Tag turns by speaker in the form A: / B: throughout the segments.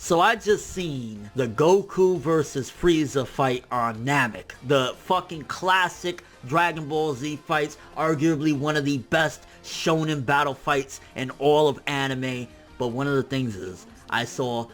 A: So I just seen the Goku versus Frieza fight on Namek. The fucking classic Dragon Ball Z fights, arguably one of the best shonen battle fights in all of anime. But one of the things is, I saw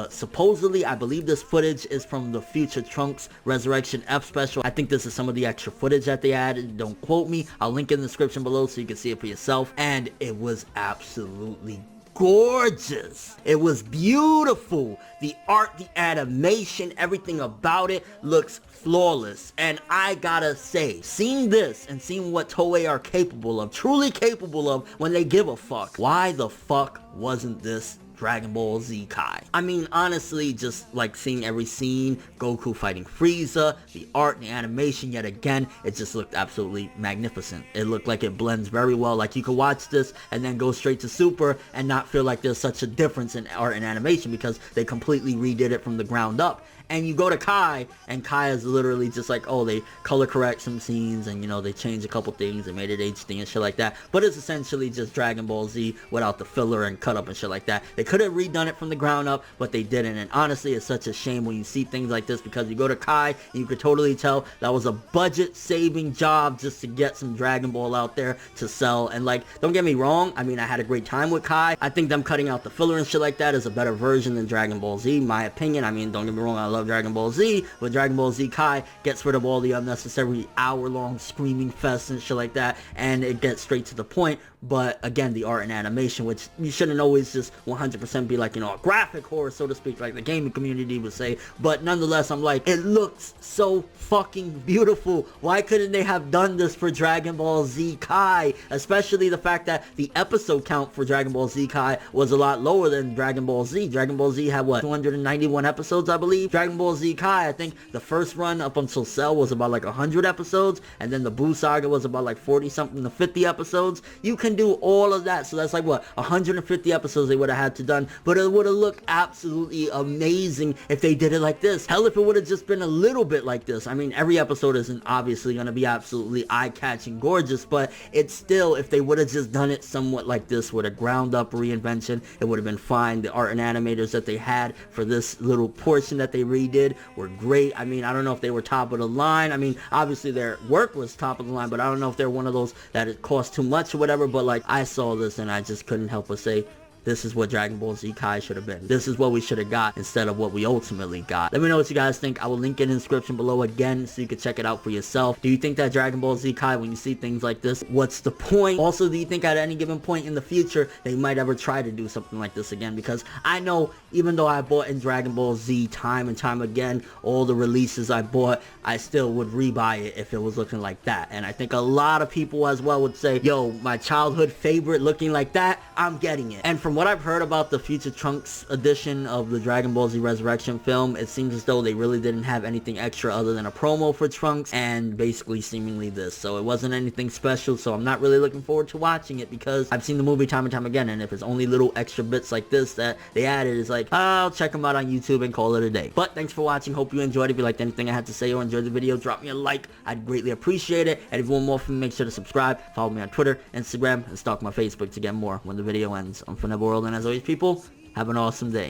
A: supposedly, I believe this footage is from the Future Trunks Resurrection F special. I think this is some of the extra footage that they added. Don't quote me. I'll link in the description below so you can see it for yourself. And it was absolutely gorgeous. It was beautiful. The art, the animation, everything about it looks flawless. And I gotta say, seeing this and seeing what Toei are capable of, truly capable of when they give a fuck, why the fuck wasn't this Dragon Ball Z Kai? I mean, honestly, just like seeing every scene, Goku fighting Frieza, the art and the animation, yet again, it just looked absolutely magnificent. It looked like it blends very well. Like you could watch this and then go straight to Super and not feel like there's such a difference in art and animation because they completely redid it from the ground up. And you go to Kai, and Kai is literally just like, oh, they color correct some scenes, and, you know, they changed a couple things, they made it HD and shit like that. But it's essentially just Dragon Ball Z without the filler and cut up and shit like that. They could have redone it from the ground up, but they didn't. And honestly, it's such a shame when you see things like this, because you go to Kai, and you could totally tell that was a budget-saving job just to get some Dragon Ball out there to sell. And, like, don't get me wrong, I mean, I had a great time with Kai. I think them cutting out the filler and shit like that is a better version than Dragon Ball Z, in my opinion. I mean, don't get me wrong, I love Dragon Ball Z, but Dragon Ball Z Kai gets rid of all the unnecessary hour-long screaming fests and shit like that, and it gets straight to the point. But again, the art and animation, which you shouldn't always just 100% be like, you know, a graphic horror, so to speak, like the gaming community would say, but nonetheless, I'm like, it looks so fucking beautiful. Why couldn't they have done this for Dragon Ball Z Kai? Especially the fact that the episode count for Dragon Ball Z Kai was a lot lower than Dragon Ball Z. Dragon Ball Z had, what, 291 episodes, I believe? Dragon Ball Z Kai, I think the first run up until Cell was about like 100 episodes, and then the Buu Saga was about like 40 something to 50 episodes. You can do all of that, so that's like, what, 150 episodes they would have had to done, but it would have looked absolutely amazing if they did it like this. Hell, if it would have just been a little bit like this. I mean, every episode isn't obviously going to be absolutely eye-catching gorgeous, but it's still, if they would have just done it somewhat like this with a ground-up reinvention, it would have been fine. The art and animators that they had for this little portion that they redid were great. I mean, I don't know if they were top of the line. I mean, obviously their work was top of the line, but I don't know if they're one of those that it cost too much or whatever. But like, I saw this and I just couldn't help but say, this is what Dragon Ball Z Kai should have been. This is what we should have got instead of what we ultimately got. Let me know what you guys think. I will link it in the description below again so you can check it out for yourself. Do you think that Dragon Ball Z Kai, when you see things like this, what's the point? Also, do you think at any given point in the future they might ever try to do something like this again? Because I know, even though I bought in Dragon Ball Z time and time again, all the releases I bought, I still would rebuy it if it was looking like that. And I think a lot of people as well would say, yo, my childhood favorite looking like that, I'm getting it. And from what I've heard about the Future Trunks edition of the Dragon Ball Z Resurrection film, it seems as though they really didn't have anything extra other than a promo for Trunks and basically seemingly this. So it wasn't anything special, so I'm not really looking forward to watching it because I've seen the movie time and time again, and if it's only little extra bits like this that they added, it's like, I'll check them out on YouTube and call it a day. But thanks for watching. Hope you enjoyed. If you liked anything I had to say or enjoyed the video, drop me a like. I'd greatly appreciate it. And if you want more from me, make sure to subscribe, follow me on Twitter, Instagram, and stalk my Facebook to get more when the video ends. I'm ForneverWorld, and as always, people, have an awesome day.